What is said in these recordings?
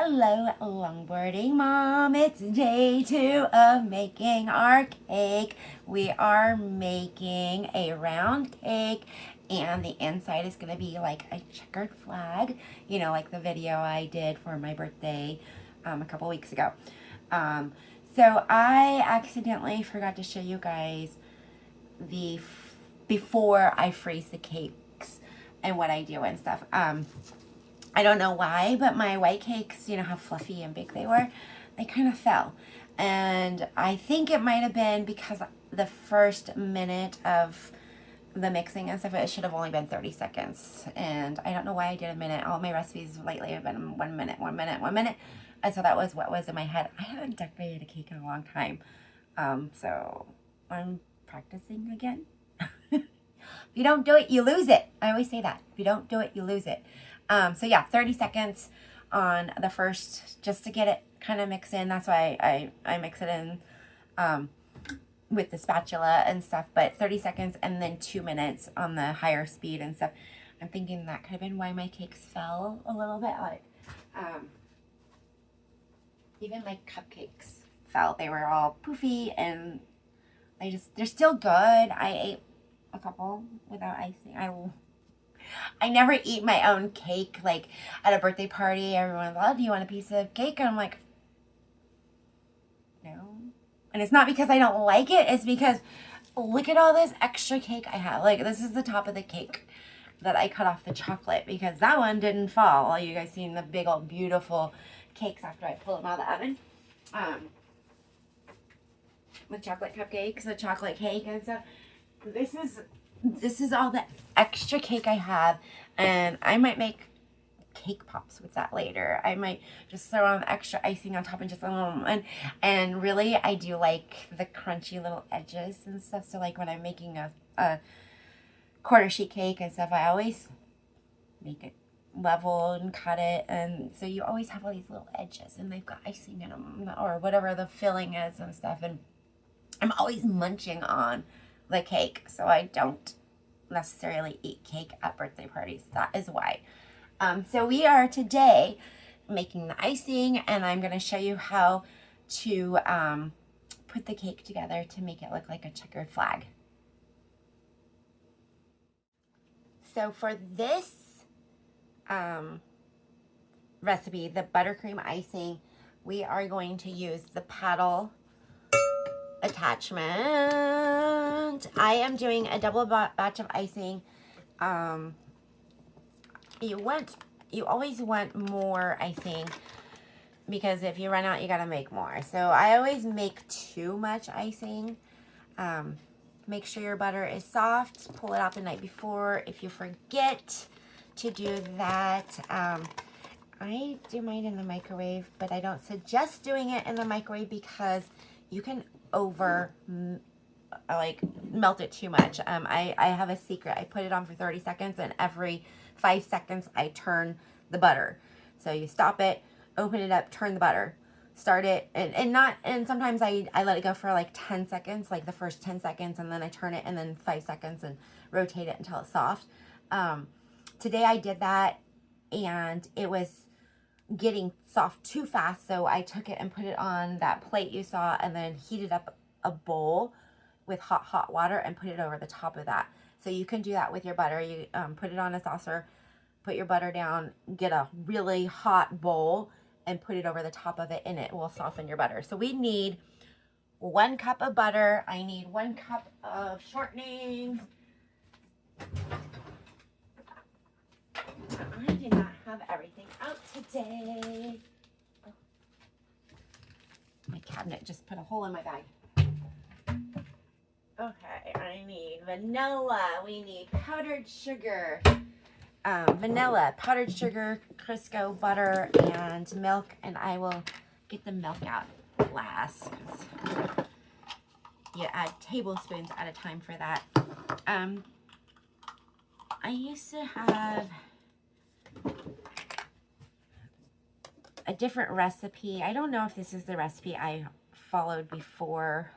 Hello, longboarding mom. It's day 2 of making our cake. We are making a round cake, and the inside is going to be like a checkered flag, you know, like the video I did for my birthday a couple weeks ago. So I accidentally forgot to show you guys the before I freeze the cakes and what I do and stuff. I don't know why, but my white cakes, you know how fluffy and big they were, they kind of fell. And I think it might have been because the first minute of the mixing and stuff, it should have only been 30 seconds. And I don't know why I did a minute. All my recipes lately have been 1 minute, 1 minute, 1 minute. And so that was what was in my head. I haven't decorated a cake in a long time. So I'm practicing again. If you don't do it, you lose it. I always say that. If you don't do it, you lose it. So yeah, 30 seconds on the first, just to get it kind of mixed in. That's why I mix it in with the spatula and stuff, but 30 seconds and then 2 minutes on the higher speed and stuff. I'm thinking that could have been why my cakes fell a little bit. Like, even my cupcakes fell. They were all poofy and they're still good. I ate a couple without icing. I never eat my own cake. Like at a birthday party, everyone's like, oh, do you want a piece of cake? And I'm like, no. And it's not because I don't like it. It's because look at all this extra cake I have. Like this is the top of the cake that I cut off the chocolate because that one didn't fall. All you guys seen the big old beautiful cakes after I pull them out of the oven. The chocolate cupcakes, the chocolate cake and stuff. This is all the extra cake I have, and I might make cake pops with that later. I might just throw on extra icing on top and just a little, and really I do like the crunchy little edges and stuff. So like when I'm making a quarter sheet cake and stuff, I always make it level and cut it, and so you always have all these little edges and they've got icing in them or whatever the filling is and stuff, and I'm always munching on the cake, so I don't necessarily eat cake at birthday parties. That is why. So we are today making the icing, and I'm going to show you how to put the cake together to make it look like a checkered flag. So for this recipe, the buttercream icing, we are going to use the paddle attachment. I am doing a double batch of icing. You always want more icing because if you run out, you gotta make more. So I always make too much icing. Make sure your butter is soft. Pull it out the night before. If you forget to do that, I do mine in the microwave, but I don't suggest doing it in the microwave because you can melt it too much. I have a secret. I put it on for 30 seconds, and every 5 seconds I turn the butter. So you stop it, open it up, turn the butter, start it, and sometimes I let it go for like 10 seconds, like the first 10 seconds, and then I turn it, and then 5 seconds and rotate it until it's soft. Today I did that, and it was getting soft too fast, so I took it and put it on that plate you saw, and then heated up a bowl with hot water and put it over the top of that. So you can do that with your butter. You put it on a saucer, put your butter down, get a really hot bowl and put it over the top of it, and it will soften your butter. So we need 1 cup of butter. I need 1 cup of shortening. I did not have everything out today. Oh. My cabinet just put a hole in my bag. Okay, I need vanilla. We need powdered sugar. Vanilla, powdered sugar, Crisco, butter, and milk. And I will get the milk out last. You add tablespoons at a time for that. I used to have a different recipe. I don't know if this is the recipe I followed before.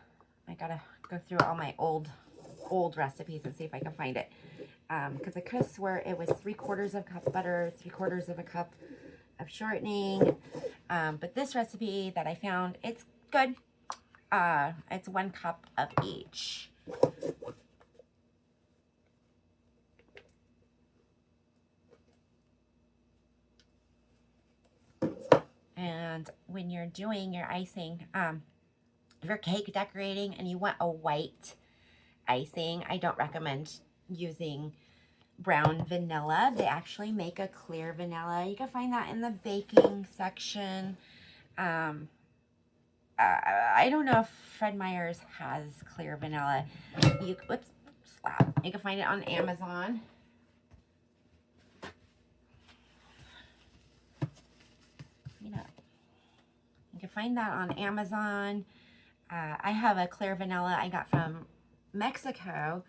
I gotta go through all my old recipes and see if I can find it. Because I could have swore it was 3/4 of a cup butter, 3/4 of a cup of shortening, But this recipe that I found, it's good. It's 1 cup of each. And when you're doing your icing, if you're cake decorating and you want a white icing, I don't recommend using brown vanilla. They actually make a clear vanilla. You can find that in the baking section. I don't know if Fred Meyer's has clear vanilla. Whoops, slap. You can find it on Amazon. You can find that on Amazon. I have a clear vanilla I got from Mexico,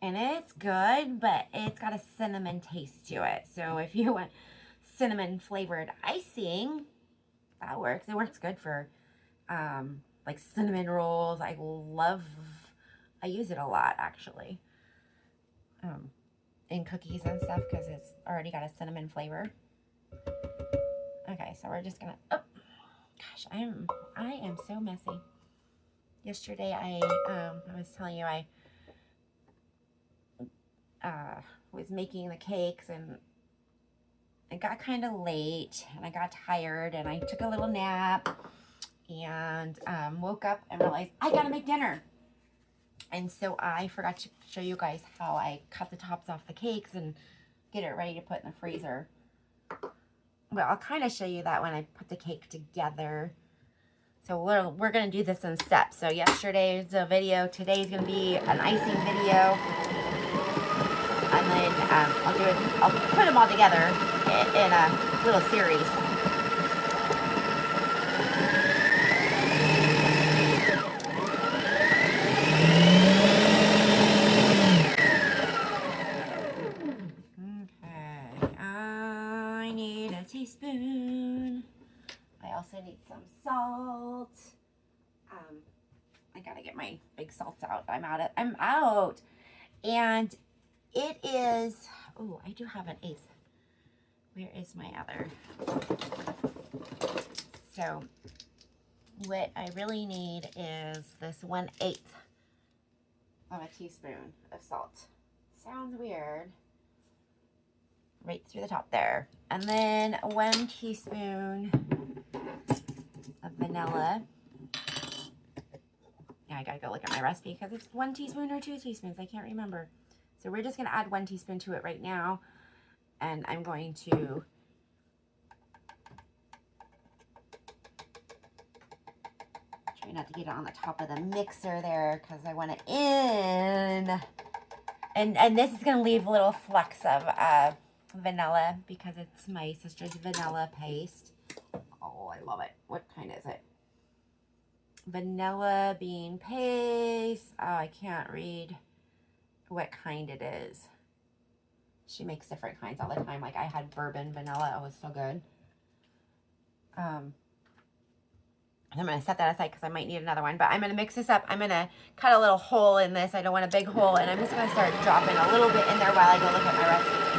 and it's good, but it's got a cinnamon taste to it. So if you want cinnamon flavored icing, that works. It works good for like cinnamon rolls. I use it a lot actually. In cookies and stuff because it's already got a cinnamon flavor. Okay, so we're just gonna, oh gosh, I am so messy. Yesterday I was telling you I was making the cakes, and it got kind of late and I got tired and I took a little nap and woke up and realized I gotta make dinner. And so I forgot to show you guys how I cut the tops off the cakes and get it ready to put in the freezer. Well, I'll kind of show you that when I put the cake together. So we're going to do this in steps. So yesterday's a video. Today's going to be an icing video. And then I'll put them all together in a little series. Teaspoon. I also need some salt. I gotta get my big salts out. I'm out. And it is, oh, I do have an 1/8. Where is my other? So what I really need is this 1/8 of a teaspoon of salt. Sounds weird. Right through the top there. And then 1 teaspoon of vanilla. Now I gotta go look at my recipe because it's 1 teaspoon or 2 teaspoons. I can't remember. So we're just gonna add 1 teaspoon to it right now. And I'm going to try not to get it on the top of the mixer there because I want it in. And this is gonna leave little flecks of vanilla because it's my sister's vanilla paste. Oh, I love it. What kind is it? Vanilla bean paste. Oh, I can't read what kind it is. She makes different kinds all the time. Like I had bourbon vanilla. It was so good. I'm going to set that aside because I might need another one. But I'm going to mix this up. I'm going to cut a little hole in this. I don't want a big hole. And I'm just going to start dropping a little bit in there while I go look at my recipe.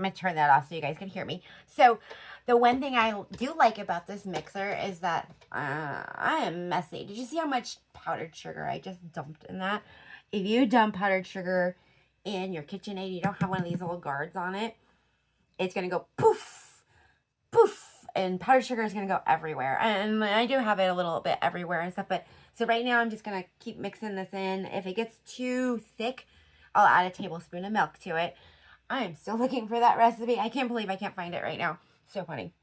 I'm going to turn that off so you guys can hear me. So the one thing I do like about this mixer is that I am messy. Did you see how much powdered sugar I just dumped in that? If you dump powdered sugar in your KitchenAid, you don't have one of these little guards on it, it's going to go poof, poof, and powdered sugar is going to go everywhere. And I do have it a little bit everywhere and stuff, but so right now I'm just going to keep mixing this in. If it gets too thick, I'll add a tablespoon of milk to it. I am still looking for that recipe. I can't believe I can't find it right now. So funny.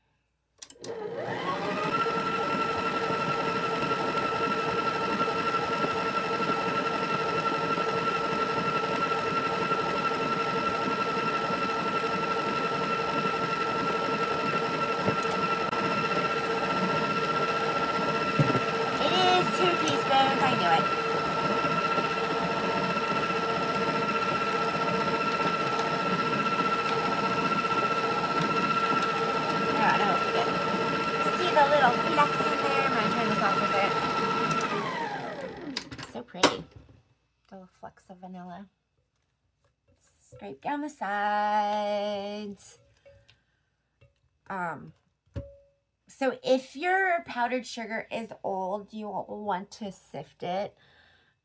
knew it. I don't know if you can see the little flecks in there. I'm going to turn this off a bit. So pretty. The little flecks of vanilla. Scrape down the sides. So if your powdered sugar is old, you will want to sift it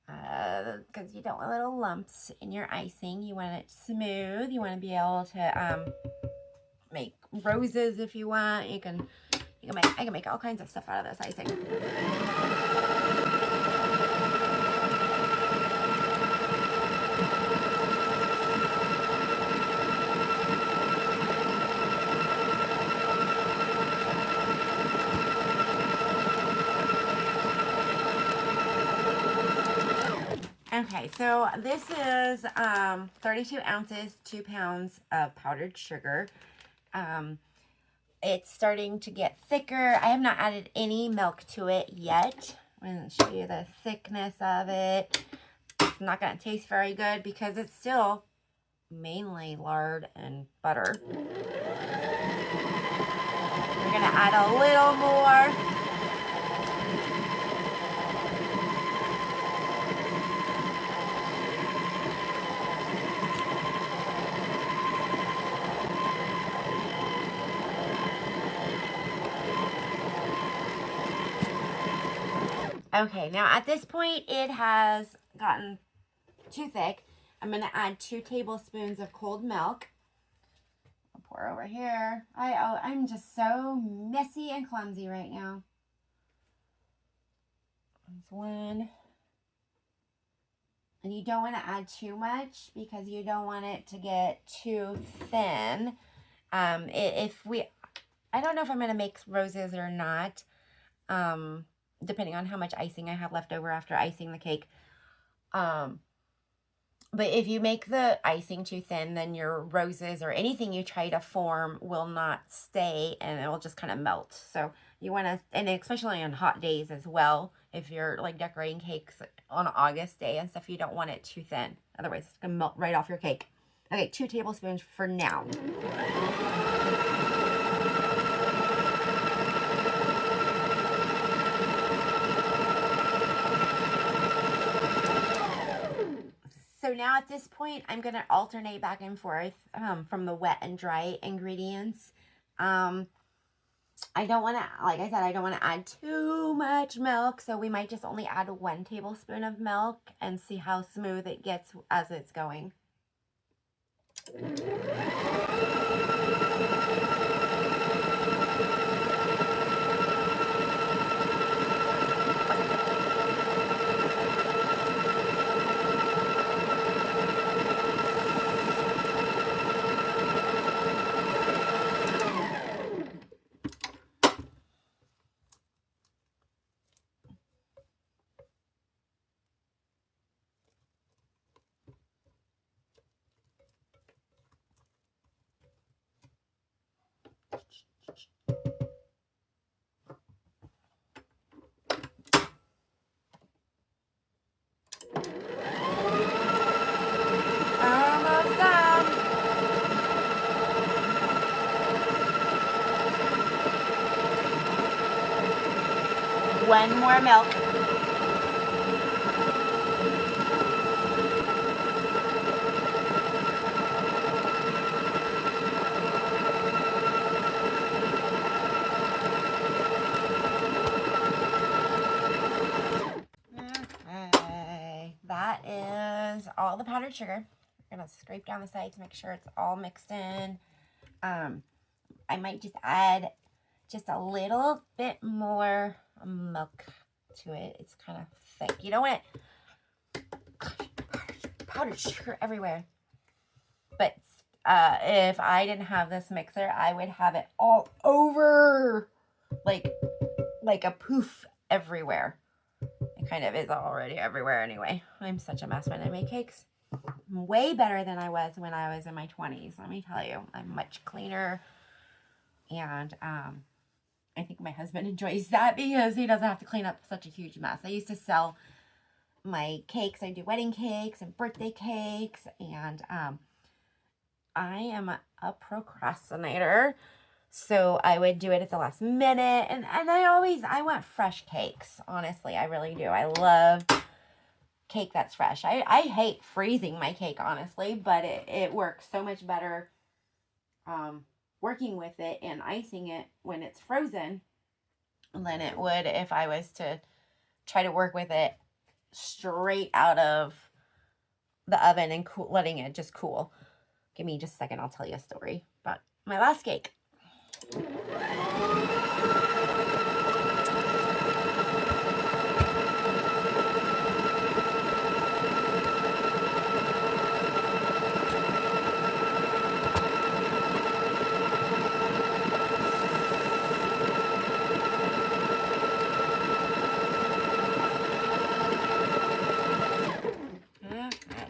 because you don't want little lumps in your icing. You want it smooth. You want to be able to make roses if you want. I can make all kinds of stuff out of this icing. Okay, so this is 32 ounces, 2 pounds of powdered sugar. It's starting to get thicker. I have not added any milk to it yet. I'm going to show you the thickness of it. It's not going to taste very good because it's still mainly lard and butter. We're going to add a little more. Okay, now at this point it has gotten too thick. I'm going to add 2 tablespoons of cold milk. I'll pour over here. I'm just so messy and clumsy right now. There's 1. And you don't want to add too much because you don't want it to get too thin. I don't know if I'm going to make roses or not. Depending on how much icing I have left over after icing the cake. But if you make the icing too thin, then your roses or anything you try to form will not stay and it will just kind of melt. So you want to, and especially on hot days as well, if you're like decorating cakes on August day and stuff, you don't want it too thin. Otherwise it's going to melt right off your cake. Okay, 2 tablespoons for now. So now at this point, I'm going to alternate back and forth from the wet and dry ingredients. I don't want to, like I said, I don't want to add too much milk. So we might just only add 1 tablespoon of milk and see how smooth it gets as it's going. Almost done. One more milk. Okay, that is all the powdered sugar. We're gonna scrape down the sides, make sure it's all mixed in. I might just add just a little bit more milk to it. It's kind of thick. You don't want it powdered sugar everywhere. But if I didn't have this mixer, I would have it all over, like a poof everywhere. It kind of is already everywhere anyway. I'm such a mess when I make cakes. I'm way better than I was when I was in my 20s. Let me tell you, I'm much cleaner. And I think my husband enjoys that because he doesn't have to clean up such a huge mess. I used to sell my cakes. I do wedding cakes and birthday cakes, and I am a procrastinator, so I would do it at the last minute, and I want fresh cakes. Honestly, I really do. I love cake that's fresh. I hate freezing my cake, honestly, but it works so much better working with it and icing it when it's frozen than it would if I was to try to work with it straight out of the oven and letting it just cool. Give me just a second, I'll tell you a story about my last cake.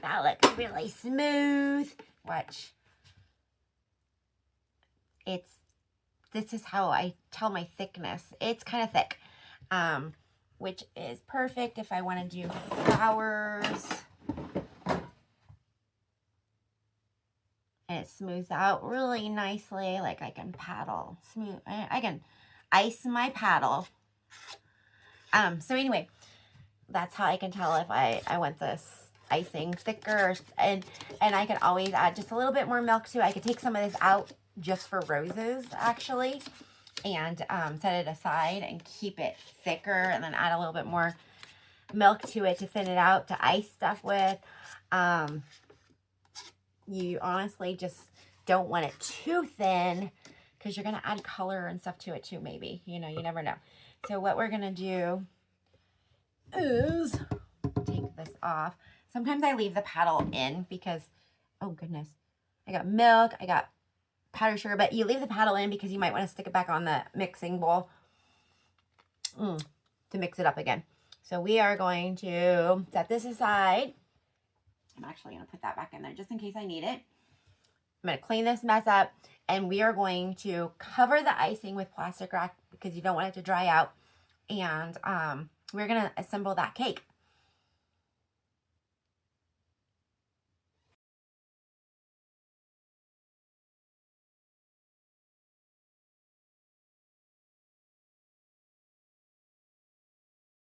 That looks really smooth. Watch. This is how I tell my thickness. It's kind of thick, which is perfect if I want to do flowers. And it smooths out really nicely. Like I can paddle smooth. I can ice my paddle. So anyway, that's how I can tell if I want this icing thicker, and I can always add just a little bit more milk to it. I could take some of this out just for roses actually, and set it aside and keep it thicker, and then add a little bit more milk to it to thin it out to ice stuff with. You honestly just don't want it too thin because you're going to add color and stuff to it too, maybe. You know, you never know. So what we're going to do is take this off. Sometimes I leave the paddle in because, oh goodness, I got milk, I got powdered sugar, but you leave the paddle in because you might want to stick it back on the mixing bowl to mix it up again. So we are going to set this aside. I'm actually going to put that back in there just in case I need it. I'm going to clean this mess up, and we are going to cover the icing with plastic wrap because you don't want it to dry out. And we're going to assemble that cake.